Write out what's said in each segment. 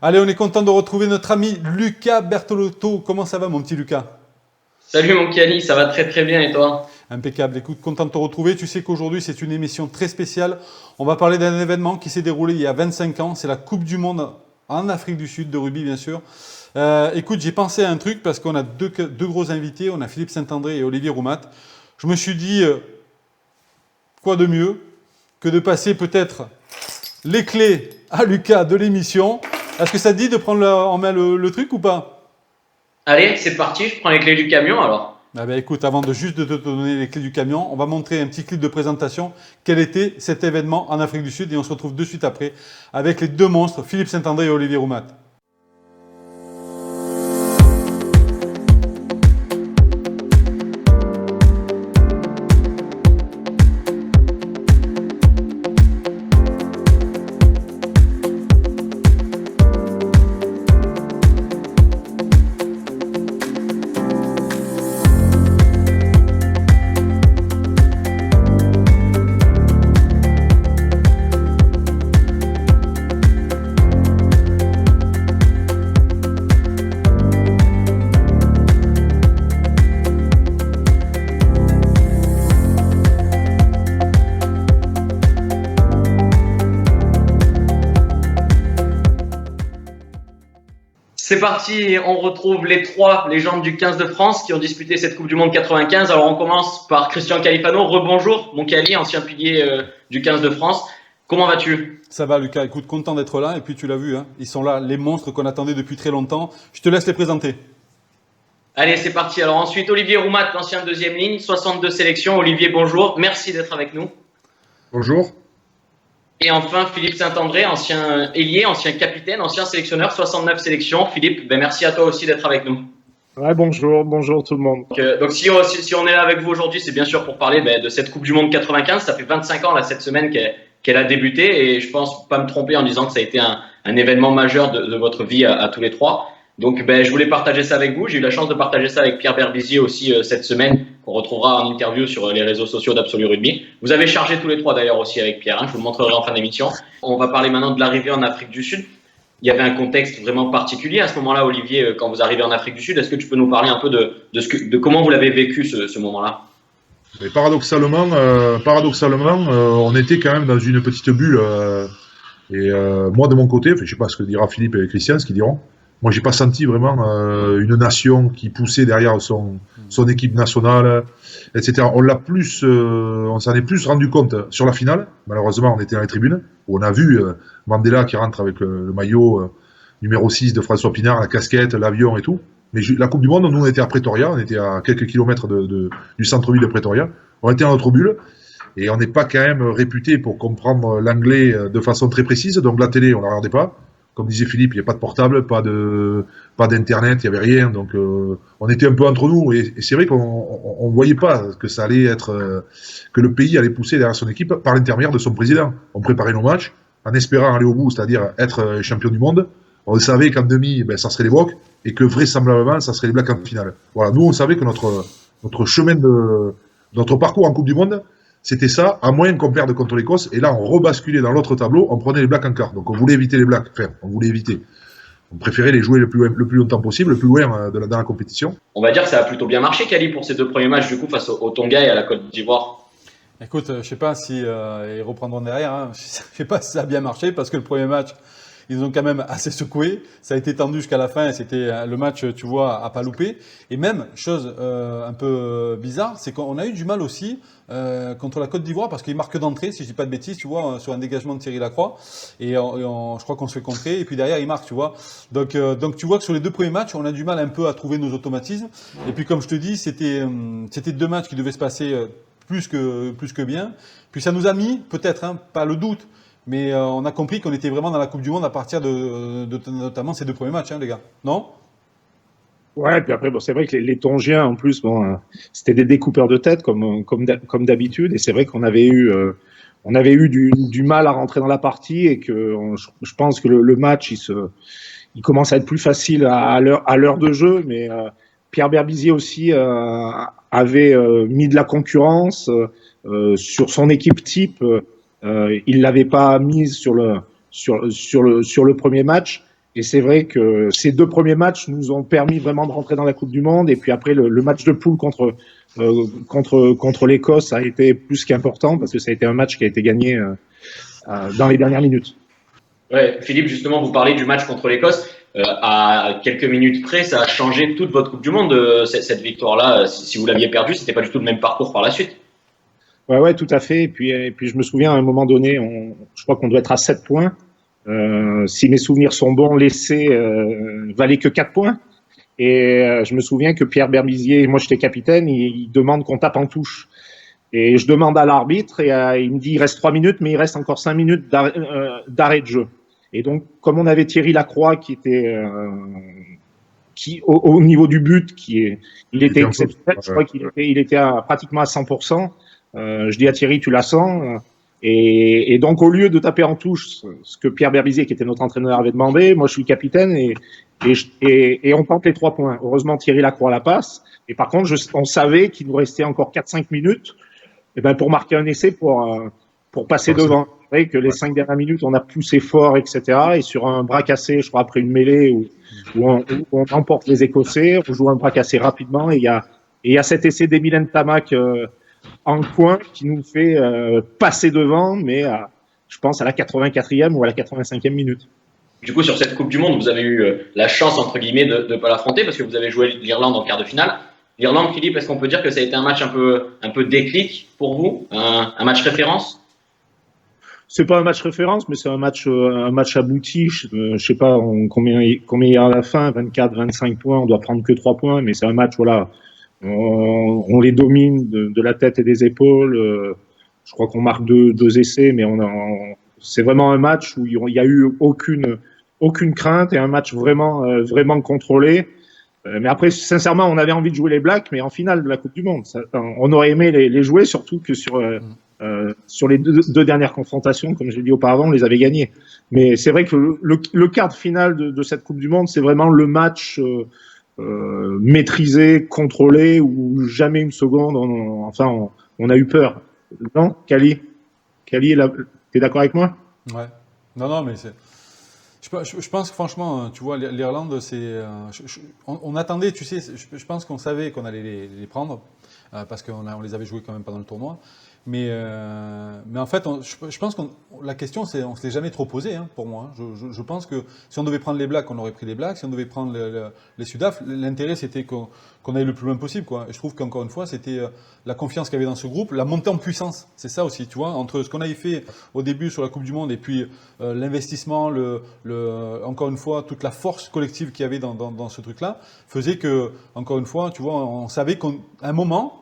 Allez, on est content de retrouver notre ami Lucas Bertolotto. Comment ça va, mon petit Lucas? Salut mon Kali, ça va très très bien et toi? Impeccable. Écoute, content de te retrouver. Tu sais qu'aujourd'hui, c'est une émission très spéciale. On va parler d'un événement qui s'est déroulé il y a 25 ans. C'est la Coupe du Monde en Afrique du Sud de rugby, bien sûr. Écoute, j'ai pensé à un truc parce qu'on a deux gros invités. On a Philippe Saint-André et Olivier Roumat. Je me suis dit, quoi de mieux que de passer peut-être les clés à Lucas de l'émission. Est-ce que ça te dit de prendre en main le truc ou pas? Allez, c'est parti, je prends les clés du camion alors. Ah ben écoute, avant de juste de te donner les clés du camion, on va montrer un petit clip de présentation. Quel était cet événement en Afrique du Sud? Et on se retrouve de suite après avec les deux monstres, Philippe Saint-André et Olivier Roumat. C'est parti, on retrouve les trois légendes du 15 de France qui ont disputé cette Coupe du Monde 95. Alors on commence par Christian Califano. Rebonjour mon Cali, ancien pilier du 15 de France. Comment vas-tu? Ça va Lucas, écoute, content d'être là. Et puis tu l'as vu, hein, ils sont là, les monstres qu'on attendait depuis très longtemps. Je te laisse les présenter. Allez, c'est parti. Alors ensuite, Olivier Roumat, l'ancien deuxième ligne, 62 sélections. Olivier, bonjour, merci d'être avec nous. Bonjour. Et enfin, Philippe Saint-André, ancien ailier, ancien capitaine, ancien sélectionneur, 69 sélections. Philippe, merci à toi aussi d'être avec nous. Ouais, bonjour tout le monde. Donc si on est là avec vous aujourd'hui, c'est bien sûr pour parler de cette Coupe du Monde 95. Ça fait 25 ans là, cette semaine qu'elle a débuté et je pense pas me tromper en disant que ça a été un événement majeur de votre vie à tous les trois. Donc je voulais partager ça avec vous. J'ai eu la chance de partager ça avec Pierre Berbizier aussi cette semaine, qu'on retrouvera en interview sur les réseaux sociaux d'Absolu Rugby. Vous avez chargé tous les trois d'ailleurs aussi avec Pierre, hein, je vous le montrerai en fin d'émission. On va parler maintenant de l'arrivée en Afrique du Sud. Il y avait un contexte vraiment particulier à ce moment-là, Olivier, quand vous arrivez en Afrique du Sud. Est-ce que tu peux nous parler un peu de comment vous l'avez vécu ce moment-là? Mais paradoxalement, on était quand même dans une petite bulle. Moi, de mon côté, je ne sais pas ce que dira Philippe et Christian, ce qu'ils diront. Moi, j'ai pas senti vraiment une nation qui poussait derrière son équipe nationale, etc. On s'en est plus rendu compte sur la finale. Malheureusement, on était dans les tribunes où on a vu Mandela qui rentre avec le maillot numéro 6 de François Pinard, la casquette, l'avion et tout. Mais la Coupe du Monde, nous, on était à Pretoria, on était à quelques kilomètres du centre-ville de Pretoria. On était dans notre bulle et on n'est pas quand même réputé pour comprendre l'anglais de façon très précise. Donc la télé, on la regardait pas. Comme disait Philippe, il n'y a pas de portable, pas d'internet, il n'y avait rien. Donc on était un peu entre nous. Et c'est vrai qu'on ne voyait pas que ça allait être que le pays allait pousser derrière son équipe par l'intermédiaire de son président. On préparait nos matchs en espérant aller au bout, c'est-à-dire être champion du monde. On savait qu'en demi, ça serait les Blacks et que vraisemblablement, ça serait les Blacks en finale. Voilà, nous on savait que notre chemin notre parcours en Coupe du Monde, c'était ça, à moins qu'on perde contre l'Écosse. Et là, on rebasculait dans l'autre tableau, on prenait les Blacks en quart. Donc on voulait éviter les Blacks. Enfin, on voulait éviter. On préférait les jouer le plus longtemps possible, le plus loin dans la compétition. On va dire que ça a plutôt bien marché, Cali, pour ces deux premiers matchs, du coup, face au Tonga et à la Côte d'Ivoire. Écoute, je ne sais pas si ils reprendront derrière. Hein. Je ne sais pas si ça a bien marché parce que le premier match, ils ont quand même assez secoué. Ça a été tendu jusqu'à la fin et c'était le match, tu vois, à pas louper. Et même, chose un peu bizarre, c'est qu'on a eu du mal aussi contre la Côte d'Ivoire parce qu'ils marquent d'entrée, si je dis pas de bêtises, tu vois, sur un dégagement de Thierry Lacroix. Et je crois qu'on se fait contrer et puis derrière, ils marquent, tu vois. Donc tu vois que sur les deux premiers matchs, on a du mal un peu à trouver nos automatismes. Et puis comme je te dis, c'était deux matchs qui devaient se passer plus que bien. Puis ça nous a mis, peut-être, hein, pas le doute, mais on a compris qu'on était vraiment dans la Coupe du Monde à partir de notamment ces deux premiers matchs, hein, les gars. Non? Ouais, puis après, c'est vrai que les Tongiens, en plus, c'était des découpeurs de tête comme d'habitude, et c'est vrai qu'on avait eu du mal à rentrer dans la partie, et que je pense que le match, il commence à être plus facile à l'heure de jeu, mais Pierre Berbizier aussi avait mis de la concurrence sur son équipe type. Il l'avait pas mise sur le premier match. Et c'est vrai que ces 2 premiers matchs nous ont permis vraiment de rentrer dans la Coupe du Monde. Et puis après, le match de poule contre l'Écosse a été plus qu'important parce que ça a été un match qui a été gagné dans les dernières minutes. Ouais, Philippe, justement, vous parlez du match contre l'Écosse. À quelques minutes près, ça a changé toute votre Coupe du Monde, cette victoire-là. Si vous l'aviez perdue, c'était pas du tout le même parcours par la suite. Ouais, tout à fait. Et puis je me souviens à un moment donné, je crois qu'on doit être à 7 points. Si mes souvenirs sont bons, l'essai valait que 4 points. Et je me souviens que Pierre Berbizier, moi j'étais capitaine, il demande qu'on tape en touche. Et je demande à l'arbitre et il me dit il reste 3 minutes, mais il reste encore 5 minutes d'arrêt de jeu. Et donc, comme on avait Thierry Lacroix qui était au niveau du but, il était exceptionnel. Je crois qu'il était pratiquement à 100%. Je dis à Thierry, tu la sens. Et donc, au lieu de taper en touche, ce que Pierre Berbizier, qui était notre entraîneur, avait demandé, moi je suis capitaine et on tente les 3 points. Heureusement, Thierry Lacroix la passe. Et par contre, on savait qu'il nous restait encore 4-5 minutes pour marquer un essai pour passer devant. C'est vrai que les 5 dernières minutes, on a poussé fort, etc. Et sur un bras cassé, je crois, après une mêlée où on emporte les Écossais, on joue un bras cassé rapidement. Et il y a cet essai d'Emile Ntamak en coin qui nous fait passer devant, mais je pense à la 84e ou à la 85e minute. Du coup, sur cette Coupe du Monde, vous avez eu la chance, entre guillemets, de ne pas l'affronter parce que vous avez joué l'Irlande en quart de finale. L'Irlande, Philippe, est-ce qu'on peut dire que ça a été un match un peu déclic pour vous, un match référence? C'est pas un match référence, mais c'est un match abouti. Je sais pas combien il y a à la fin, 24, 25 points. On doit prendre que 3 points, mais c'est un match, voilà. On les domine de la tête et des épaules. Je crois qu'on marque deux essais, mais c'est vraiment un match où il y a eu aucune crainte et un match vraiment contrôlé. Mais après, sincèrement, on avait envie de jouer les Blacks, mais en finale de la Coupe du Monde. On aurait aimé les jouer, surtout que sur les deux dernières confrontations, comme je l'ai dit auparavant, on les avait gagnés. Mais c'est vrai que le quart de finale de cette Coupe du Monde, c'est vraiment le match maîtrisé, contrôlé, où jamais une seconde, on a eu peur. Non, Kali, t'es d'accord avec moi? Ouais. Non, mais c'est. Je pense que franchement, tu vois, l'Irlande, c'est. On attendait, tu sais, je pense qu'on savait qu'on allait les prendre, parce qu'on les avait joués quand même pendant le tournoi. Mais en fait, je pense que la question, c'est, on ne se l'est jamais trop posée, hein, pour moi. Je pense que si on devait prendre les Blacks, on aurait pris les Blacks. Si on devait prendre les Sudaf, l'intérêt, c'était qu'on aille le plus loin possible, quoi. Et je trouve qu'encore une fois, c'était la confiance qu'il y avait dans ce groupe, la montée en puissance. C'est ça aussi, tu vois, entre ce qu'on avait fait au début sur la Coupe du Monde et puis l'investissement, encore une fois, toute la force collective qu'il y avait dans ce truc-là, faisait que, encore une fois, tu vois, on savait qu'à un moment,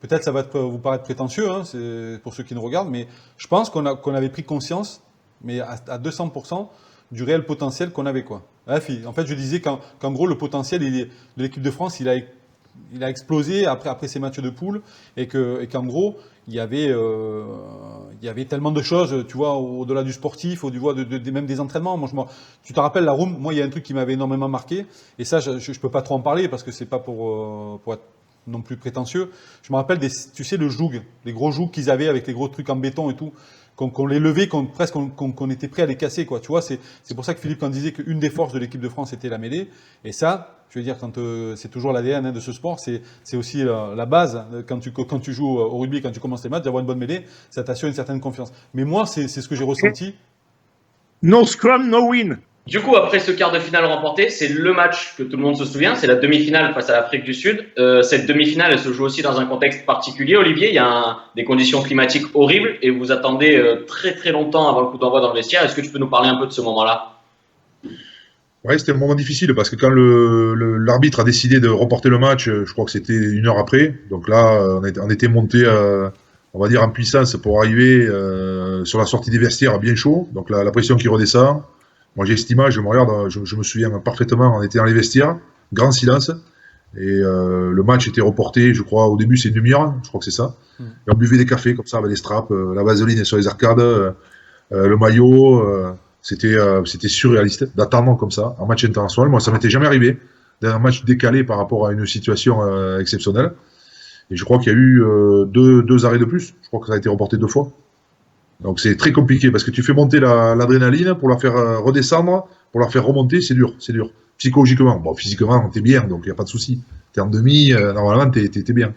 peut-être ça va vous paraître prétentieux, hein, c'est pour ceux qui nous regardent, mais je pense qu'on avait pris conscience, mais à 200%, du réel potentiel qu'on avait, quoi. En fait, je disais qu'en gros, le potentiel de l'équipe de France, il a explosé après ces matchs de poule, et qu'en gros, il y avait tellement de choses, tu vois, au-delà du sportif, même des entraînements. Tu te rappelles la room, moi, il y a un truc qui m'avait énormément marqué, et ça, je peux pas trop en parler parce que c'est pas pour être non plus prétentieux. Je me rappelle tu sais, le joug, les gros jougs qu'ils avaient avec les gros trucs en béton et tout, qu'on les levait, qu'on était prêt à les casser, quoi. Tu vois, c'est pour ça que Philippe, quand disait qu'une des forces de l'équipe de France était la mêlée. Et ça, je veux dire, c'est toujours l'ADN, hein, de ce sport, c'est aussi la base. Quand tu joues au rugby, quand tu commences les matchs, d'avoir une bonne mêlée, ça t'assure une certaine confiance. Mais moi, c'est ce que j'ai ressenti. No scrum, no win. Du coup, après ce quart de finale remporté, c'est le match que tout le monde se souvient, c'est la demi-finale face à l'Afrique du Sud. Cette demi-finale, elle se joue aussi dans un contexte particulier. Olivier, il y a des conditions climatiques horribles et vous attendez très très longtemps avant le coup d'envoi dans le vestiaire. Est-ce que tu peux nous parler un peu de ce moment-là? Ouais, c'était un moment difficile parce que quand l'arbitre a décidé de reporter le match, je crois que c'était 1 heure après. Donc là, on était monté, on va dire, en puissance pour arriver sur la sortie des vestiaires bien chaud. Donc la pression qui redescend. Moi, j'ai cette image, je me regarde, je me souviens parfaitement, on était dans les vestiaires, grand silence, et le match était reporté, je crois, au début, c'est une demi-heure, je crois que c'est ça. Et on buvait des cafés comme ça, avec les straps, la vaseline sur les arcades, le maillot, c'était surréaliste d'attendre comme ça, un match international. Moi, ça m'était jamais arrivé, d'un match décalé par rapport à une situation exceptionnelle. Et je crois qu'il y a eu deux arrêts de plus, je crois que ça a été reporté 2 fois. Donc c'est très compliqué parce que tu fais monter l'adrénaline pour la faire redescendre pour la faire remonter, c'est dur. Psychologiquement, bon, physiquement, t'es bien, donc il n'y a pas de souci. T'es en demi, normalement, t'es bien.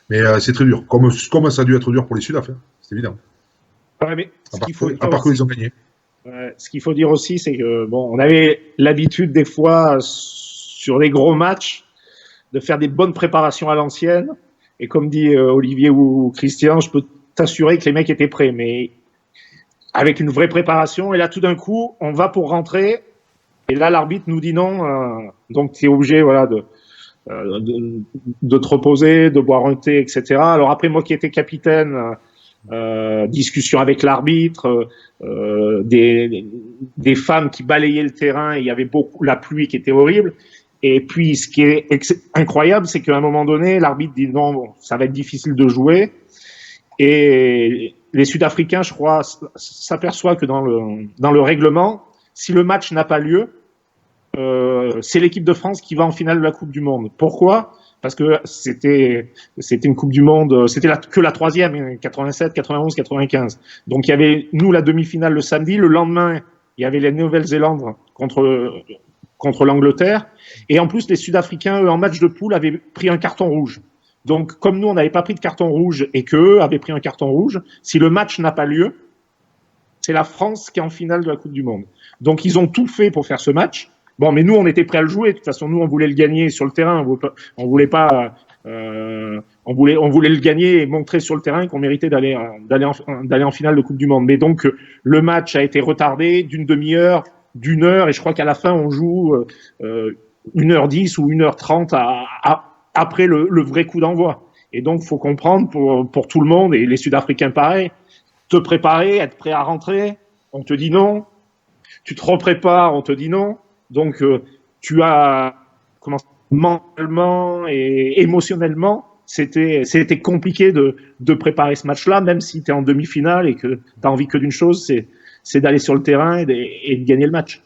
Mais c'est très dur. Comme ça a dû être dur pour les Sudaf, hein. C'est évident. Ouais, mais À part qu'ils ont gagné. Ce qu'il faut dire aussi, c'est que bon, on avait l'habitude des fois sur les gros matchs de faire des bonnes préparations à l'ancienne. Et comme dit Olivier ou Christian, je peux t'assurer que les mecs étaient prêts, mais avec une vraie préparation. Et là, tout d'un coup, on va pour rentrer. Et là, l'arbitre nous dit non. Donc, tu es obligé, voilà, de te reposer, de boire un thé, etc. Alors après, moi qui étais capitaine, discussion avec l'arbitre, des femmes qui balayaient le terrain, il y avait beaucoup la pluie qui était horrible. Et puis, ce qui est incroyable, c'est qu'à un moment donné, l'arbitre dit non, bon, ça va être difficile de jouer. Et les Sud-Africains, je crois, s'aperçoivent que dans le règlement, si le match n'a pas lieu, c'est l'équipe de France qui va en finale de la Coupe du Monde. Pourquoi ? Parce que c'était une Coupe du Monde, c'était que la troisième, 87, 91, 95. Donc il y avait, nous, la demi-finale le samedi. Le lendemain, il y avait les Nouvelle-Zélande contre l'Angleterre. Et en plus, les Sud-Africains, eux, en match de poule, avaient pris un carton rouge. Donc, comme nous, on n'avait pas pris de carton rouge et qu'eux avaient pris un carton rouge, si le match n'a pas lieu, c'est la France qui est en finale de la Coupe du Monde. Donc, ils ont tout fait pour faire ce match. Bon, mais nous, on était prêts à le jouer. De toute façon, nous, on voulait le gagner sur le terrain. On voulait le gagner et montrer sur le terrain qu'on méritait d'aller en finale de Coupe du Monde. Mais donc, le match a été retardé d'une demi-heure, d'une heure, et je crois qu'à la fin, on joue 1h10 ou 1h30 après le vrai coup d'envoi. Et donc, faut comprendre pour tout le monde, et les Sud-Africains pareil, te préparer, être prêt à rentrer, on te dit non. Tu te reprépares, on te dit non. Donc, tu as, mentalement et émotionnellement, c'était compliqué de préparer ce match-là, même si tu es en demi-finale et que tu as envie que d'une chose, c'est d'aller sur le terrain et de gagner le match.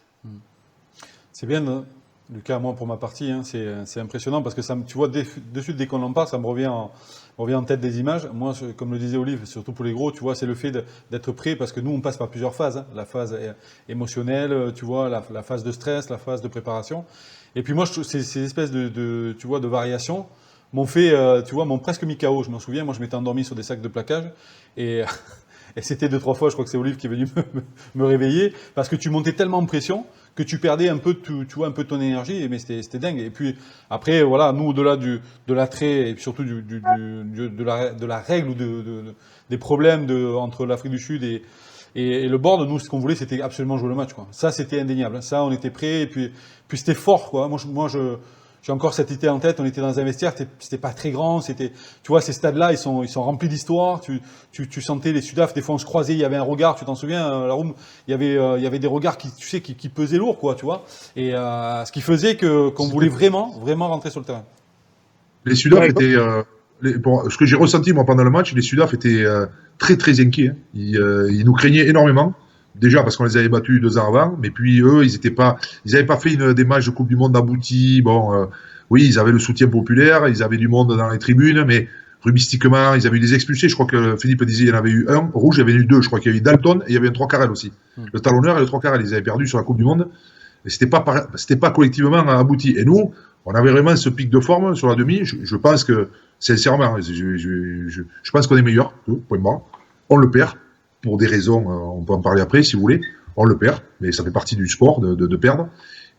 C'est bien, hein, Lucas, moi pour ma partie, hein, c'est impressionnant parce que ça, tu vois, de suite dès qu'on en parle, ça me revient en tête des images. Moi, comme le disait Olive, surtout pour les gros, tu vois, c'est le fait d'être prêt parce que nous, on passe par plusieurs phases. Hein. La phase émotionnelle, tu vois, la phase de stress, la phase de préparation. Et puis moi, ces espèces tu vois, de variations m'ont fait, tu vois, m'ont presque mis KO. Je m'en souviens, moi, je m'étais endormi sur des sacs de plaquage et c'était 2-3 fois, je crois que c'est Olive qui est venu me réveiller parce que tu montais tellement en pression que tu perdais un peu, tu vois, un peu de ton énergie, mais c'était dingue. Et puis après, voilà, nous, au-delà de l'attrait et surtout de la règle ou des problèmes entre l'Afrique du Sud et le board, nous, ce qu'on voulait, c'était absolument jouer le match, quoi. Ça, c'était indéniable. Ça, on était prêts. Et puis c'était fort, quoi. Moi, j'ai encore cette idée en tête. On était dans un vestiaire, c'était pas très grand. Tu vois, ces stades-là, ils sont remplis d'histoire. Tu sentais les Sudaf. Des fois, on se croisait. Il y avait un regard. Tu t'en souviens, la room. Il y avait des regards qui pesaient lourd, quoi. Tu vois. Et ce qui faisait qu'on voulait vraiment rentrer sur le terrain. Les Sudaf étaient. Ce que j'ai ressenti moi pendant le match, les Sudaf étaient très très inquiets. Hein. Ils nous craignaient énormément. Déjà parce qu'on les avait battus 2 ans avant, mais puis eux, ils avaient pas fait des matchs de Coupe du Monde aboutis. Bon, oui, ils avaient le soutien populaire, ils avaient du monde dans les tribunes, mais rubistiquement, ils avaient eu des expulsés. Je crois que Philippe disait qu'il y en avait eu un rouge, il y avait eu 2. Je crois qu'il y avait eu Dalton et il y avait un 3 Carrel aussi. Le talonneur et le 3 Carrel, ils avaient perdu sur la Coupe du Monde. Et c'était pas collectivement abouti. Et nous, on avait vraiment ce pic de forme sur la demi. Je pense que, sincèrement, je pense qu'on est meilleur, point barre. On le perd. Pour des raisons, on peut en parler après si vous voulez, on le perd, mais ça fait partie du sport de perdre.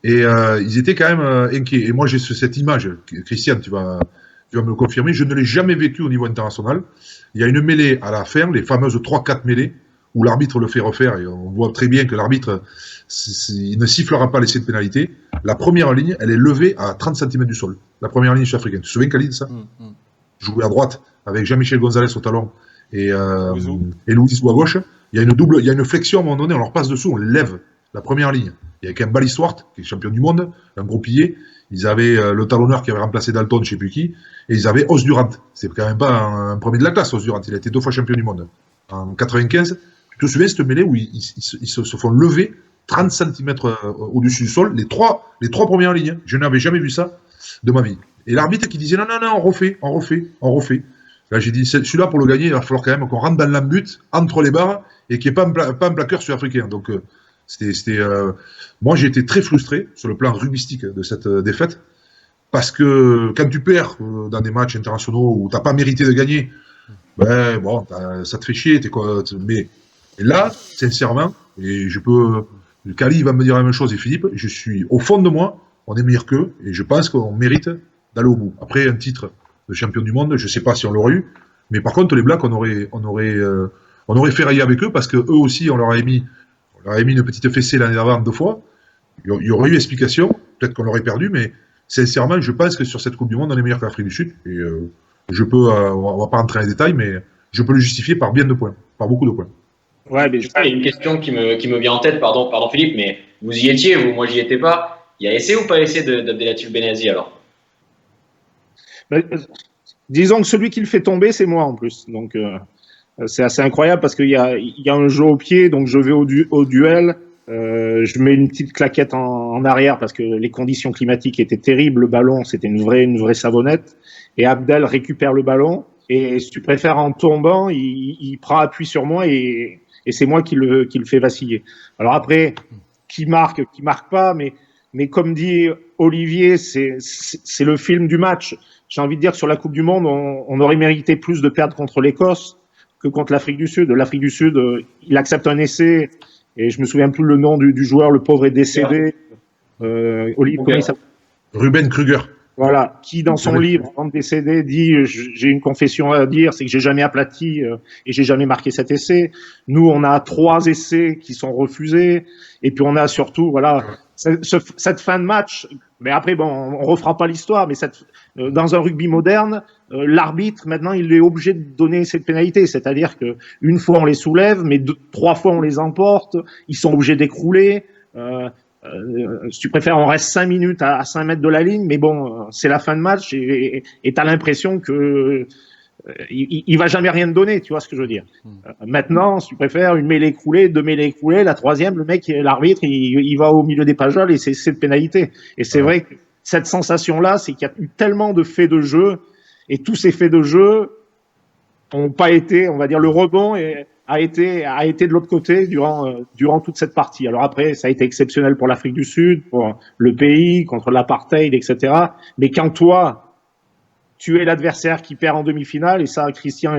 Et ils étaient quand même inquiets. Et moi j'ai cette image, Christian, tu vas me le confirmer, je ne l'ai jamais vécu au niveau international. Il y a une mêlée à la fin, les fameuses 3-4 mêlées, où l'arbitre le fait refaire, et on voit très bien que l'arbitre il ne sifflera pas l'essai de pénalité. La première ligne, elle est levée à 30 cm du sol. La première ligne sud-africaine. Tu te souviens, Khalid, ça Jouer à droite avec Jean-Michel Gonzalez au talon et Louis ou à gauche, il y a une flexion à un moment donné, on leur passe dessous, on lève la première ligne. Il y a quand même Ballistwart, qui est champion du monde, un gros pilier. Ils avaient le talonneur qui avait remplacé Dalton, je ne sais plus qui, et ils avaient Os Durant. C'est quand même pas un premier de la classe, Os Durant. Il a été 2 fois champion du monde. En 95, tu te souviens cette mêlée où ils se font lever 30 cm au-dessus du sol, les trois premières lignes. Je n'avais jamais vu ça de ma vie. Et l'arbitre qui disait non, on refait. Là, j'ai dit, celui-là, pour le gagner, il va falloir quand même qu'on rentre dans l'embut, entre les barres, et qu'il n'y ait pas un plaqueur sud-africain. Donc, Moi, j'ai été très frustré sur le plan rugbystique de cette défaite, parce que quand tu perds dans des matchs internationaux où t'as pas mérité de gagner, ben bon, ça te fait chier. Mais là, sincèrement, et Kali va me dire la même chose et Philippe, je suis au fond de moi, on est meilleur qu'eux et je pense qu'on mérite d'aller au bout. Après, un titre de champion du monde, je sais pas si on l'aurait eu, mais par contre, les Blacks, on aurait ferraillé avec eux parce que eux aussi, on leur avait mis une petite fessée l'année d'avant 2 fois. Il y aurait eu explication, peut-être qu'on l'aurait perdu, mais sincèrement, je pense que sur cette Coupe du Monde, on est meilleur que l'Afrique du Sud. Et on va pas rentrer dans les détails, mais je peux le justifier par bien de points, par beaucoup de points. Ouais, mais il y a une question qui me vient en tête, pardon Philippe, mais vous y étiez, moi j'y étais pas. Il y a essai ou pas essai d'Abdelatif Benazi alors? Disons que celui qui le fait tomber, c'est moi en plus. Donc c'est assez incroyable parce qu'il y a un jeu au pied, donc je vais au duel. Je mets une petite claquette en arrière parce que les conditions climatiques étaient terribles. Le ballon, c'était une vraie savonnette. Et Abdel récupère le ballon. Et si tu préfères, en tombant, il prend appui sur moi et c'est moi qui le fais vaciller. Alors après, qui marque pas, mais comme dit Olivier, c'est le film du match. J'ai envie de dire que sur la Coupe du Monde, on aurait mérité plus de perdre contre l'Écosse que contre l'Afrique du Sud. L'Afrique du Sud, il accepte un essai. Et je me souviens plus le nom du joueur, le pauvre est décédé. Olivier, comment il s'appelle ? Ruben Kruger. Voilà, qui dans son livre, avant de décéder, dit j'ai une confession à dire, c'est que j'ai jamais aplati et j'ai jamais marqué cet essai. Nous, on a 3 essais qui sont refusés, et puis on a surtout, voilà, cette fin de match. Mais après, bon, on refera pas l'histoire, mais dans un rugby moderne, l'arbitre maintenant, il est obligé de donner cette pénalité, c'est-à-dire que une fois on les soulève, mais 3 fois on les emporte, ils sont obligés d'écrouler. Si tu préfères, on reste 5 minutes à 5 mètres de la ligne, mais bon, c'est la fin de match et t'as l'impression que il va jamais rien te donner, tu vois ce que je veux dire. Maintenant, si tu préfères, une mêlée écroulée, 2 mêlées écroulées, la 3e, le mec, l'arbitre, il va au milieu des pageoles et c'est de pénalité. Et c'est vrai que cette sensation-là, c'est qu'il y a eu tellement de faits de jeu et tous ces faits de jeu ont pas été, on va dire, le rebond a été de l'autre côté durant toute cette partie. Alors après, ça a été exceptionnel pour l'Afrique du Sud, pour le pays, contre l'apartheid, etc. Mais quand toi, tu es l'adversaire qui perd en demi-finale, et ça, Christian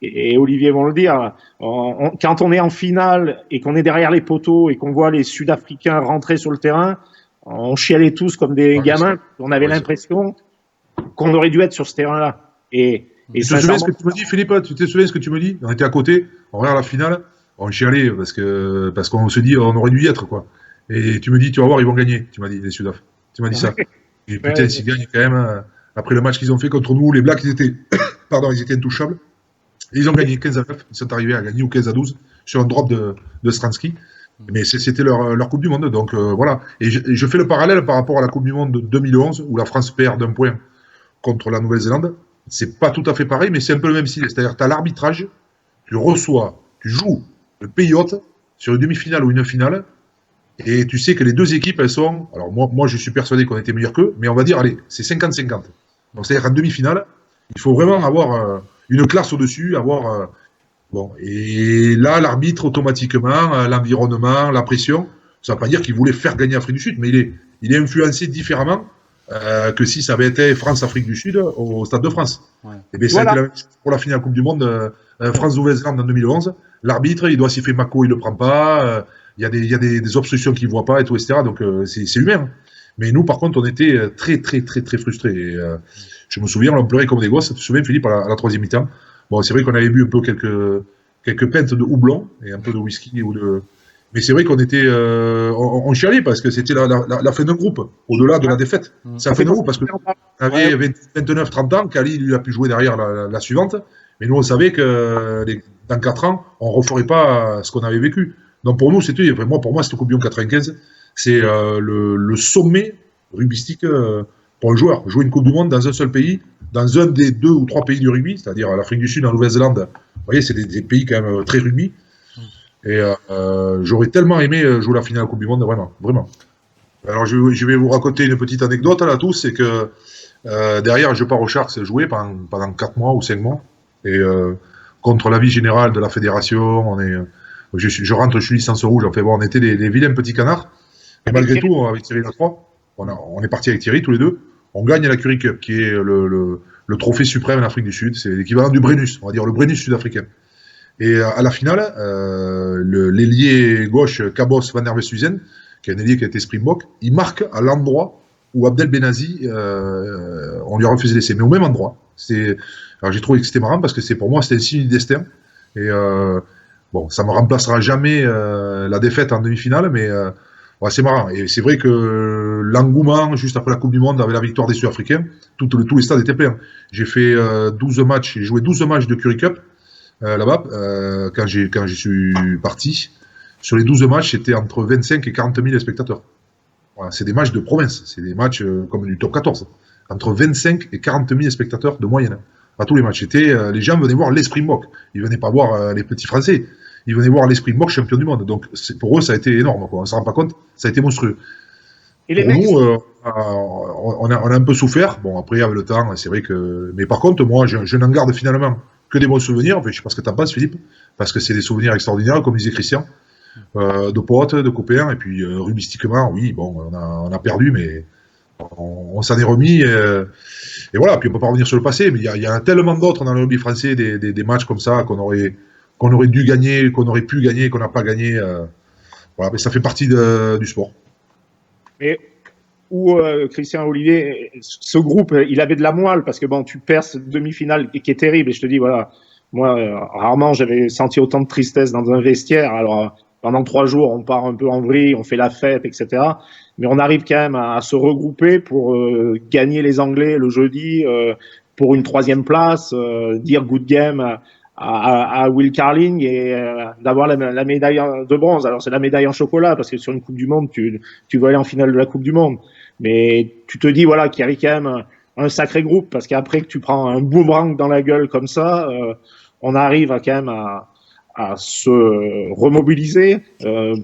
et Olivier vont le dire, quand on est en finale et qu'on est derrière les poteaux et qu'on voit les Sud-Africains rentrer sur le terrain, on chialait tous comme des gamins. On avait l'impression qu'on aurait dû être sur ce terrain-là. Tu te souviens ce que tu me dis, Philippe? Tu te souviens ce que tu me dis? On était à côté, on regarde la finale, on chialait parce qu'on se dit on aurait dû y être, quoi. Et tu me dis, tu vas voir, ils vont gagner. Tu m'as dit, les Sudaf. Tu m'as dit ça. Et putain, s'ils gagnent quand même, après le match qu'ils ont fait contre nous, les Blacks, ils étaient intouchables. Et ils ont gagné 15-9. Ils sont arrivés à gagner ou 15-12 sur un drop de Stransky. Mais c'était leur Coupe du Monde. Donc voilà. Et je fais le parallèle par rapport à la Coupe du Monde de 2011 où la France perd d'1 point contre la Nouvelle-Zélande. C'est pas tout à fait pareil, mais c'est un peu le même style. C'est-à-dire que tu as l'arbitrage, tu joues le pays hôte sur une demi-finale ou une finale, et tu sais que les 2 équipes, elles sont... Alors moi je suis persuadé qu'on était meilleurs qu'eux, mais on va dire, allez, c'est 50-50. Donc c'est-à-dire qu'en demi-finale, il faut vraiment avoir une classe au-dessus, Bon, et là, l'arbitre, automatiquement, l'environnement, la pression, ça ne veut pas dire qu'il voulait faire gagner l'Afrique du Sud, mais il est influencé différemment que si ça avait été France-Afrique du Sud au Stade de France. Ouais. Et bien, ça a été la même chose pour la finale Coupe du Monde France-Nouvelle-Zélande en 2011. L'arbitre, il doit siffler Mako, il ne le prend pas. Il y a des obstructions qu'il ne voit pas, et tout, etc. Donc, c'est humain. Mais nous, par contre, on était très, très, très, très frustrés. Et, je me souviens, on pleurait comme des gosses. Tu te souviens, Philippe, à la 3e mi-temps. Bon, c'est vrai qu'on avait bu un peu quelques pintes de houblon et un peu de whisky mais c'est vrai qu'on était, on chialait parce que c'était la fin d'un groupe, au-delà de la défaite. C'est la fin d'un groupe parce que avait 29-30 ans, Kali, lui, a pu jouer derrière la suivante, mais nous, on savait que dans 4 ans, on ne referait pas ce qu'on avait vécu. Donc pour nous, pour moi, cette Coupe du Monde 95, c'est le sommet rugbystique pour un joueur. Jouer une Coupe du Monde dans un seul pays, dans un des 2 ou 3 pays du rugby, c'est-à-dire l'Afrique du Sud, la Nouvelle-Zélande, vous voyez, c'est des pays quand même très rugby. Et j'aurais tellement aimé jouer la finale de la Coupe du Monde, vraiment, vraiment. Alors je vais vous raconter une petite anecdote là tous, c'est que derrière je pars aux Sharks jouer pendant 4 mois ou 5 mois, et contre l'avis général de la fédération, Je rentre, je suis licence rouge. Enfin bon, on était des vilains petits canards. Et malgré tout, avec Thierry Lacroix, on est parti avec Thierry tous les deux. On gagne la Currie Cup, qui est le trophée suprême en Afrique du Sud. C'est l'équivalent du Brennus, on va dire le Brennus sud-africain. Et à la finale, l'ailier gauche Cabos Van der Westhuizen, qui est un ailier qui a été Springbok, il marque à l'endroit où Abdel Benazi, on lui a refusé l'essai, mais au même endroit. Alors j'ai trouvé que c'était marrant parce que pour moi c'était un signe du destin. Et bon, ça me remplacera jamais la défaite en demi-finale, mais ouais, c'est marrant. Et c'est vrai que l'engouement juste après la Coupe du Monde avec la victoire des Sud-Africains, tous les stades étaient pleins. J'ai fait 12 matchs, j'ai joué 12 matchs de Currie Cup là-bas quand je suis parti. Sur les 12 matchs, c'était entre 25 et 40 000 spectateurs. Voilà, c'est des matchs de province, c'est des matchs comme du top 14. Entre 25 et 40 000 spectateurs de moyenne. À tous les matchs. Les gens venaient voir les Springboks. Ils venaient pas voir les petits Français. Ils venaient voir les Springboks champions du monde. Donc pour eux, ça a été énorme. Quoi. On ne s'en rend pas compte. Ça a été monstrueux. Et les pour mecs, nous, on a un peu souffert. Bon, après, avec le temps, c'est vrai que... Mais par contre, moi, je n'en garde finalement que des bons souvenirs. Enfin, je ne sais pas ce que tu en penses, Philippe. Parce que c'est des souvenirs extraordinaires, comme disait Christian. De potes, de copains. Et puis, rugbystiquement, oui, bon, on a perdu, mais... On s'en est remis et voilà, puis on peut pas revenir sur le passé, mais il y a tellement d'autres dans le rugby français, des matchs comme ça qu'on aurait dû gagner, qu'on aurait pu gagner, qu'on n'a pas gagné. Voilà, mais ça fait partie du sport. Mais Christian Olivier, ce groupe, il avait de la moelle parce que bon, tu perds cette demi-finale qui est terrible et je te dis voilà, moi rarement j'avais senti autant de tristesse dans un vestiaire. Alors pendant 3 jours, on part un peu en vrille, on fait la fête, etc. Mais on arrive quand même à se regrouper pour gagner les Anglais le jeudi pour une 3e place, dire good game à Will Carling et d'avoir la médaille de bronze. Alors c'est la médaille en chocolat parce que sur une Coupe du Monde, tu veux aller en finale de la Coupe du Monde. Mais tu te dis voilà qu'il y avait quand même un sacré groupe parce qu'après que tu prends un boomerang dans la gueule comme ça, on arrive quand même à se remobiliser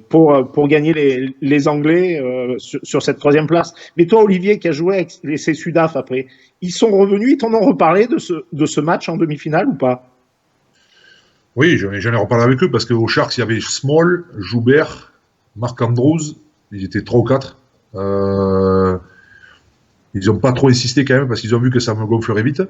pour gagner les Anglais sur cette 3e place. Mais toi, Olivier, qui a joué avec ces Sudaf après, ils sont revenus, ils t'en ont reparlé de ce match en demi-finale ou pas? Oui, j'en ai reparlé avec eux parce qu'au Sharks, il y avait Small, Joubert, Marc Andrews, ils étaient 3 ou 4. Ils n'ont pas trop insisté quand même parce qu'ils ont vu que ça me gonflerait vite.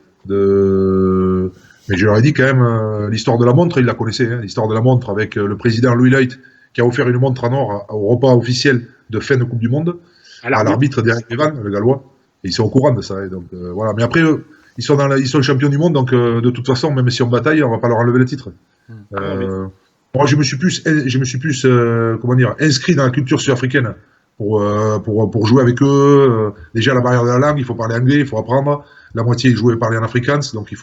Mais je leur ai dit quand même, l'histoire de la montre, ils la connaissaient. Hein, l'histoire de la montre avec le président Louis Leut qui a offert une montre en or au repas officiel de fin de Coupe du Monde à l'arbitre Derek Evan, le Gallois. Et ils sont au courant de ça. Et donc, voilà. Mais après, eux, ils sont champions du monde. Donc, de toute façon, même si on bataille, on ne va pas leur enlever le titre. Moi, je me suis plus comment dire, inscrit dans la culture sud-africaine pour jouer avec eux. Déjà, la barrière de la langue, il faut parler anglais, il faut apprendre. La moitié, ils jouaient parler en afrikaans, donc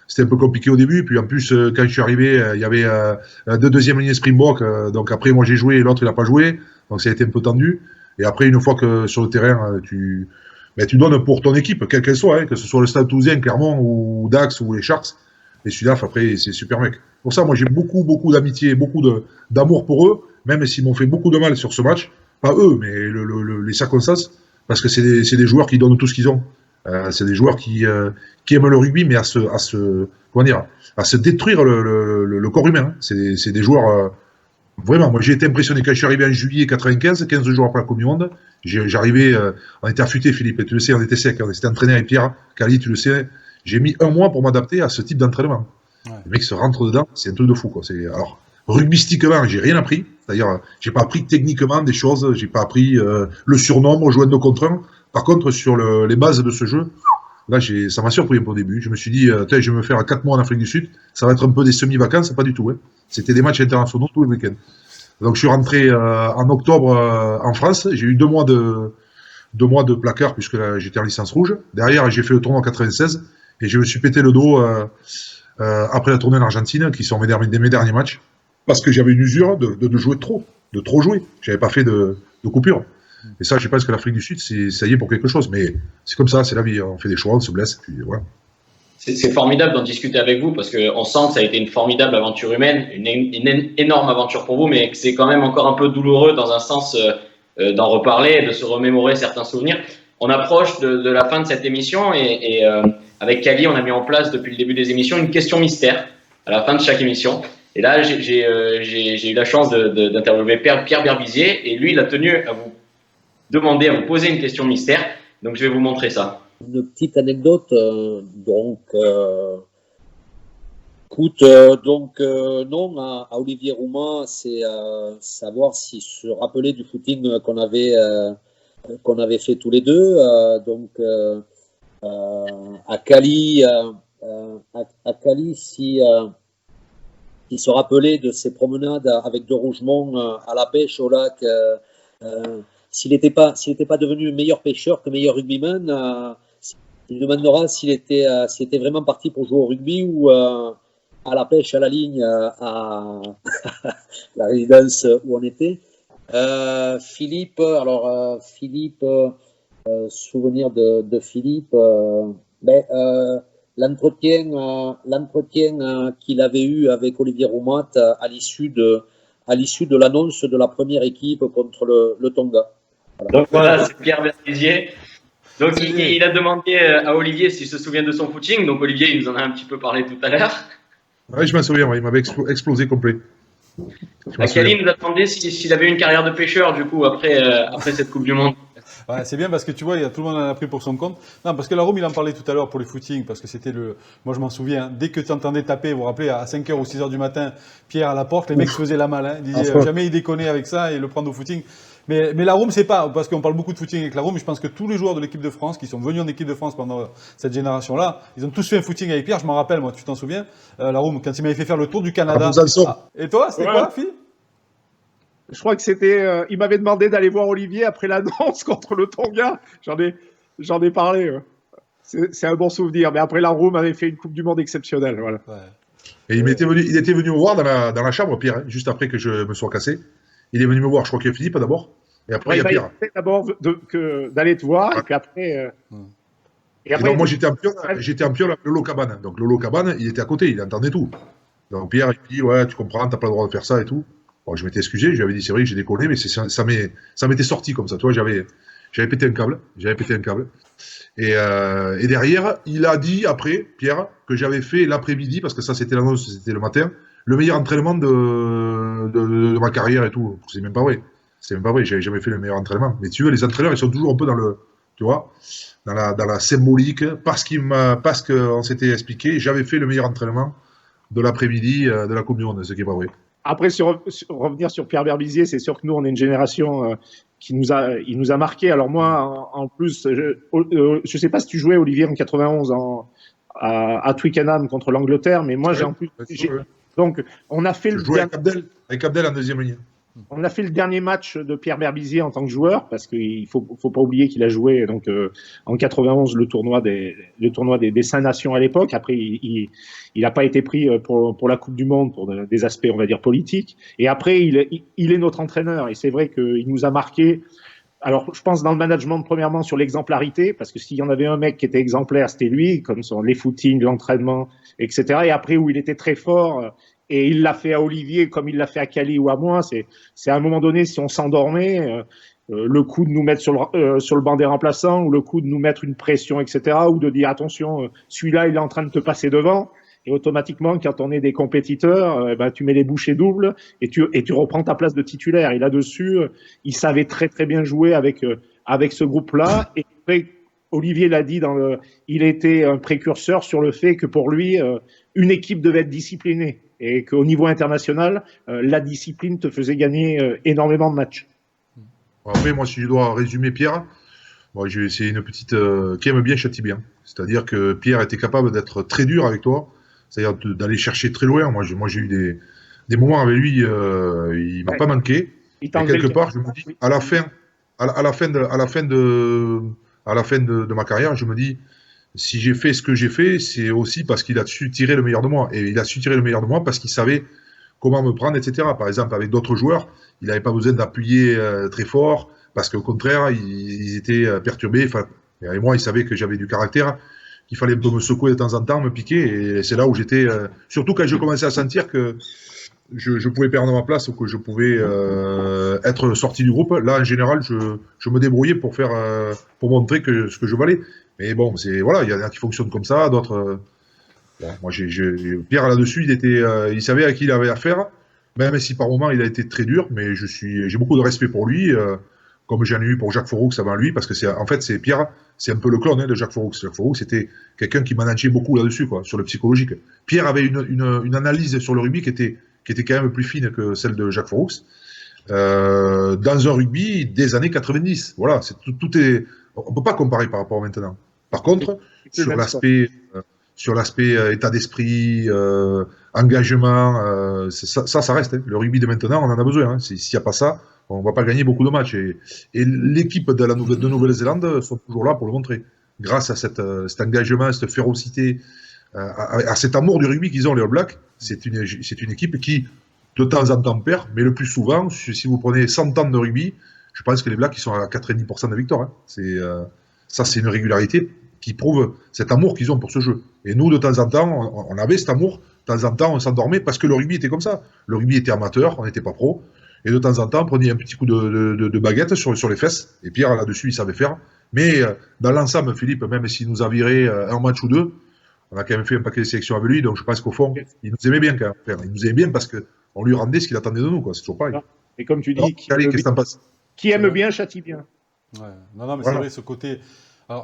c'était un peu compliqué au début. Puis en plus, quand je suis arrivé, il y avait 2 deuxième lignes Springbok. Donc après, moi j'ai joué et l'autre il n'a pas joué. Donc ça a été un peu tendu. Et après, une fois que sur le terrain, tu donnes pour ton équipe, quelle qu'elle soit, hein, que ce soit le Stade Toulousain, Clermont ou Dax ou les Sharks. Les Sudaf, après, c'est super mec. Pour ça, moi j'ai beaucoup d'amitié, beaucoup d'amour pour eux, même s'ils m'ont fait beaucoup de mal sur ce match. Pas eux, mais les circonstances, parce que c'est des joueurs qui donnent tout ce qu'ils ont. C'est des joueurs qui aiment le rugby, mais à se détruire le corps humain. Hein. C'est des joueurs vraiment. Moi, j'ai été impressionné quand je suis arrivé en juillet 95, 15 jours après la Coupe du Monde. J'arrivais, on était affûté, Philippe, et tu le sais, on était sec, on s'était entraîné avec Pierre, Cali, tu le sais. J'ai mis 1 mois pour m'adapter à ce type d'entraînement. Ouais. Les mecs se rentrent dedans, c'est un truc de fou, quoi. Alors, rugbystiquement, j'ai rien appris. C'est-à-dire, j'ai pas appris techniquement des choses, j'ai pas appris le surnombre, jouer 2 contre 1. Par contre, sur les bases de ce jeu, là, ça m'a surpris un peu au début. Je me suis dit, je vais me faire 4 mois en Afrique du Sud, ça va être un peu des semi-vacances, pas du tout. Hein. C'était des matchs internationaux tous les week-ends. Donc, je suis rentré en octobre en France. J'ai eu 2 mois de placard puisque là, j'étais en licence rouge. Derrière, j'ai fait le tournoi en 96 et je me suis pété le dos après la tournée en Argentine, qui sont mes derniers matchs, parce que j'avais une usure de jouer de trop jouer. J'avais pas fait de coupure. Et ça, je pense que l'Afrique du Sud, ça y est pour quelque chose. Mais c'est comme ça, c'est la vie. On fait des choix, on se blesse, puis voilà. C'est formidable d'en discuter avec vous parce qu'on sent que ça a été une formidable aventure humaine, une énorme aventure pour vous, mais que c'est quand même encore un peu douloureux dans un sens d'en reparler, de se remémorer certains souvenirs. On approche de la fin de cette émission et avec Kali, on a mis en place depuis le début des émissions une question mystère à la fin de chaque émission. Et là, j'ai eu la chance d'interviewer Pierre Berbizier, et lui, il a tenu à vous demander, à vous poser une question mystère. Donc, je vais vous montrer ça. Une petite anecdote, non, à Olivier Roumain, c'est savoir s'il se rappelait du footing qu'on avait fait tous les deux. À Cali, s'il se rappelait de ses promenades avec de Rougemont à la pêche au lac, s'il n'était pas devenu meilleur pêcheur que meilleur rugbyman, il demandera s'il était vraiment parti pour jouer au rugby ou à la pêche à la ligne à la résidence où on était. Philippe, souvenir de Philippe, l'entretien qu'il avait eu avec Olivier Roumat à l'issue de l'annonce de la première équipe contre le Tonga. Donc voilà, c'est Pierre Berbizier. Donc il a demandé à Olivier s'il se souvient de son footing. Donc Olivier, il nous en a un petit peu parlé tout à l'heure. Oui, je m'en souviens, il m'avait explosé complet. Kali nous a demandé s'il avait une carrière de pêcheur, du coup, après cette Coupe du Monde. Ouais, c'est bien parce que tu vois, tout le monde en a pris pour son compte. Non, parce que Laroume, il en parlait tout à l'heure pour les footings, parce que c'était moi je m'en souviens, dès que tu entendais taper, vous vous rappelez, à 5h ou 6h du matin, Pierre à la porte, les mecs se faisaient la malle, hein. Ils disaient, jamais il déconnait avec ça et le prendre au footing. Mais Laroume, c'est pas, parce qu'on parle beaucoup de footing avec Laroume, je pense que tous les joueurs de l'équipe de France qui sont venus en équipe de France pendant cette génération-là, ils ont tous fait un footing avec Pierre, je m'en rappelle, moi, tu t'en souviens, Laroume, quand il m'avait fait faire le tour du Canada. Et toi, c'était quoi, Phil? Je crois que c'était. Il m'avait demandé d'aller voir Olivier après l'annonce contre le Tonga. J'en ai parlé. Ouais. C'est un bon souvenir. Mais après, Laroume avait fait une Coupe du Monde exceptionnelle. Voilà. Ouais. Et il était venu me voir dans la chambre, Pierre, hein, juste après que je me sois cassé. Il est venu me voir, je crois qu'il y a Philippe d'abord. Et après, il y a Pierre. D'abord d'aller te voir, et puis après. Et donc, moi, j'étais en pion à Lolo Cabane. Donc, Lolo Cabane, il était à côté, il entendait tout. Donc, Pierre, il dit, ouais, tu comprends, t'as pas le droit de faire ça et tout. Bon, je m'étais excusé, je lui avais dit, c'est vrai que j'ai déconné, mais ça m'était sorti comme ça. Tu vois, j'avais pété un câble. Et derrière, il a dit, après, Pierre, que j'avais fait l'après-midi, parce que ça, c'était l'annonce, c'était le matin, le meilleur entraînement de ma carrière et tout. C'est même pas vrai. J'avais jamais fait le meilleur entraînement. Mais tu vois, les entraîneurs, ils sont toujours un peu tu vois, dans la symbolique, parce qu'on s'était expliqué, j'avais fait le meilleur entraînement de l'après-midi de la Coupe du Monde, ce qui n'est pas vrai. Après, revenir sur Pierre Berbizier, c'est sûr que nous, on est une génération il nous a marqué. Alors moi, en plus, je sais pas si tu jouais, Olivier, en 91 à Twickenham contre l'Angleterre, mais moi, donc, on a fait je jouais avec Abdel en deuxième ligne. On a fait le dernier match de Pierre Berbizier en tant que joueur, parce qu'il faut pas oublier qu'il a joué donc en 91 le tournoi des 5 nations à l'époque. Après, il n'a pas été pris pour la Coupe du Monde pour des aspects, on va dire, politiques. Et après, il est notre entraîneur. Et c'est vrai qu'il nous a marqué. Alors, je pense dans le management, premièrement, sur l'exemplarité, parce que s'il y en avait un mec qui était exemplaire, c'était lui, comme les footings, l'entraînement, etc. Et après, où il était très fort, et il l'a fait à Olivier comme il l'a fait à Cali ou à moi, c'est à un moment donné, si on s'endormait, le coup de nous mettre sur le banc des remplaçants, ou le coup de nous mettre une pression, etc., ou de dire, attention, celui-là, il est en train de te passer devant. Et automatiquement, quand on est des compétiteurs, tu mets les bouchées doubles et tu reprends ta place de titulaire. Et là-dessus, il savait très très bien jouer avec ce groupe-là. Et après, Olivier l'a dit, il était un précurseur sur le fait que pour lui, une équipe devait être disciplinée et qu'au niveau international, la discipline te faisait gagner énormément de matchs. Après, moi, si je dois résumer Pierre, c'est une petite qui aime bien châtie bien. C'est-à-dire que Pierre était capable d'être très dur avec toi. C'est-à-dire d'aller chercher très loin. Moi, j'ai eu des moments avec lui, il m'a pas manqué. Et quelque part, je me dis, à la fin de ma carrière, je me dis, si j'ai fait ce que j'ai fait, c'est aussi parce qu'il a su tirer le meilleur de moi. Et il a su tirer le meilleur de moi parce qu'il savait comment me prendre, etc. Par exemple, avec d'autres joueurs, il n'avait pas besoin d'appuyer très fort parce qu'au contraire, ils étaient perturbés. Et avec moi, il savait que j'avais du caractère, qu'il fallait un peu me secouer de temps en temps, me piquer. Et c'est là où j'étais, surtout quand je commençais à sentir que je pouvais perdre ma place ou que je pouvais être sorti du groupe. Là, en général, je me débrouillais pour montrer ce que je valais. Mais bon, voilà, il y en a qui fonctionnent comme ça, d'autres. Bon, moi, Pierre, là-dessus, il savait à qui il avait affaire, même si par moment, il a été très dur, mais j'ai beaucoup de respect pour lui, comme j'en ai eu pour Jacques Foroux avant lui, parce que c'est Pierre, c'est un peu le clone de Jacques Foroux. Jacques Foroux, c'était quelqu'un qui manageait beaucoup là-dessus, quoi, sur le psychologique. Pierre avait une analyse sur le rugby qui était quand même plus fine que celle de Jacques Foroux. Dans un rugby des années 90. Voilà, tout est. On peut pas comparer par rapport à maintenant. Par contre, sur l'aspect état d'esprit, engagement, ça reste. Hein. Le rugby de maintenant, on en a besoin. Hein. S'il n'y a pas ça, on va pas gagner beaucoup de matchs. Et l'équipe de Nouvelle-Zélande sont toujours là pour le montrer. Grâce à cet engagement, cette férocité, à cet amour du rugby qu'ils ont, les All Blacks, c'est une équipe qui, de temps en temps, perd, mais le plus souvent, si vous prenez 100 ans de rugby, je pense que les Blacks ils sont à 90% de victoire. Hein. Ça, c'est une régularité qui prouve cet amour qu'ils ont pour ce jeu. Et nous, de temps en temps, on avait cet amour. De temps en temps, on s'endormait parce que le rugby était comme ça. Le rugby était amateur, on n'était pas pro. Et de temps en temps, on prenait un petit coup de baguette sur les fesses. Et Pierre, là-dessus, il savait faire. Mais dans l'ensemble, Philippe, même s'il nous a viré un match ou deux, on a quand même fait un paquet de sélections avec lui. Donc je pense qu'au fond, il nous aimait bien quand même. Il nous aimait bien parce qu'on lui rendait ce qu'il attendait de nous. C'est toujours pareil. Et comme tu dis, qui aime bien châtie bien. Ouais. Non, mais Voilà. c'est vrai, ce côté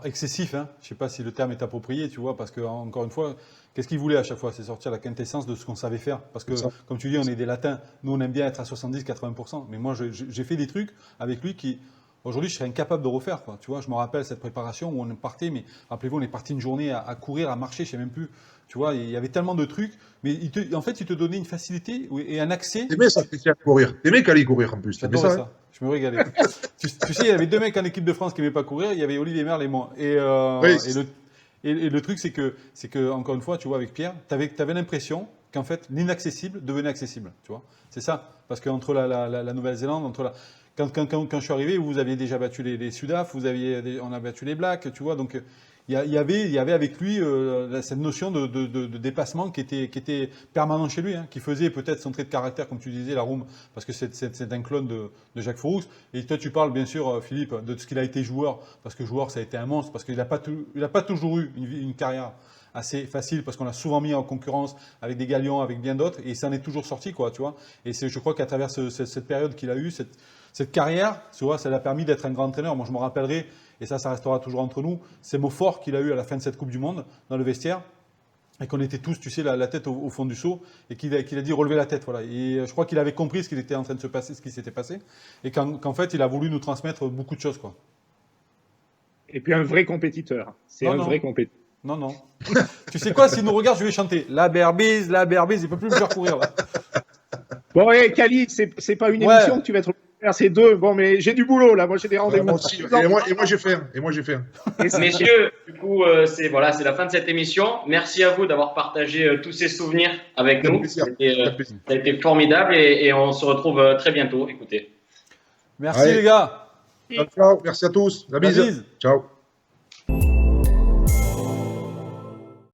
excessif, hein. Je ne sais pas si le terme est approprié, tu vois, parce que, encore une fois, qu'est-ce qu'il voulait à chaque fois? C'est sortir la quintessence de ce qu'on savait faire. Parce que, comme tu dis, on est des latins. Nous, on aime bien être à 70-80%. Mais moi, j'ai fait des trucs avec lui qui, aujourd'hui, je serais incapable de refaire, quoi. Tu vois, je me rappelle cette préparation où on partait, mais rappelez-vous, on est parti une journée à courir, à marcher, je ne sais même plus. Tu vois, il y avait tellement de trucs, mais en fait, il te donnait une facilité et un accès. T'aimais ça, Christian, courir. T'aimais qu'aller courir en plus. J'adorais ça. Je me régalais. tu sais, il y avait deux mecs en équipe de France qui n'aimaient pas courir. Il y avait Olivier Merle et moi. Et le truc, c'est que, encore une fois, tu vois, avec Pierre, tu avais l'impression qu'en fait, l'inaccessible devenait accessible. Tu vois, c'est ça. Parce qu'entre la Nouvelle-Zélande, quand je suis arrivé, vous aviez déjà battu les Sudaf, on a battu les Blacks, tu vois. Donc, il y avait avec lui cette notion de dépassement qui était permanent chez lui, hein, qui faisait peut-être son trait de caractère, comme tu disais, la Room, parce que c'est un clone de Jacques Foroux. Et toi, tu parles bien sûr, Philippe, de ce qu'il a été joueur, parce que joueur, ça a été un monstre, parce qu'il n'a pas toujours eu une carrière assez facile, parce qu'on l'a souvent mis en concurrence avec des Galions, avec bien d'autres, et ça en est toujours sorti, quoi, tu vois. Et je crois qu'à travers cette période qu'il a eue, cette carrière, tu vois, ça l'a permis d'être un grand entraîneur. Moi, je me rappellerai, et ça restera toujours entre nous, ces mots forts qu'il a eu à la fin de cette Coupe du Monde, dans le vestiaire, et qu'on était tous, tu sais, la tête au fond du seau, et qu'il a dit relever la tête, voilà. Et je crois qu'il avait compris ce qui était en train de se passer, ce qui s'était passé, et qu'en fait, il a voulu nous transmettre beaucoup de choses, quoi. Et puis un vrai compétiteur. C'est un vrai compétiteur. Non. Tu sais quoi, s'il nous regarde, je vais chanter. La berbise, il peut plus me faire courir, là. Bon, Kali, c'est pas une émission que tu vas être c'est deux. Bon, mais j'ai du boulot, là. Moi, j'ai des rendez-vous. Et moi, j'ai faim. Messieurs, du coup, c'est la fin de cette émission. Merci à vous d'avoir partagé tous ces souvenirs avec nous. Ça a été formidable et on se retrouve très bientôt. Écoutez. Merci, les gars. Ciao. Merci à tous. La bise. Ciao.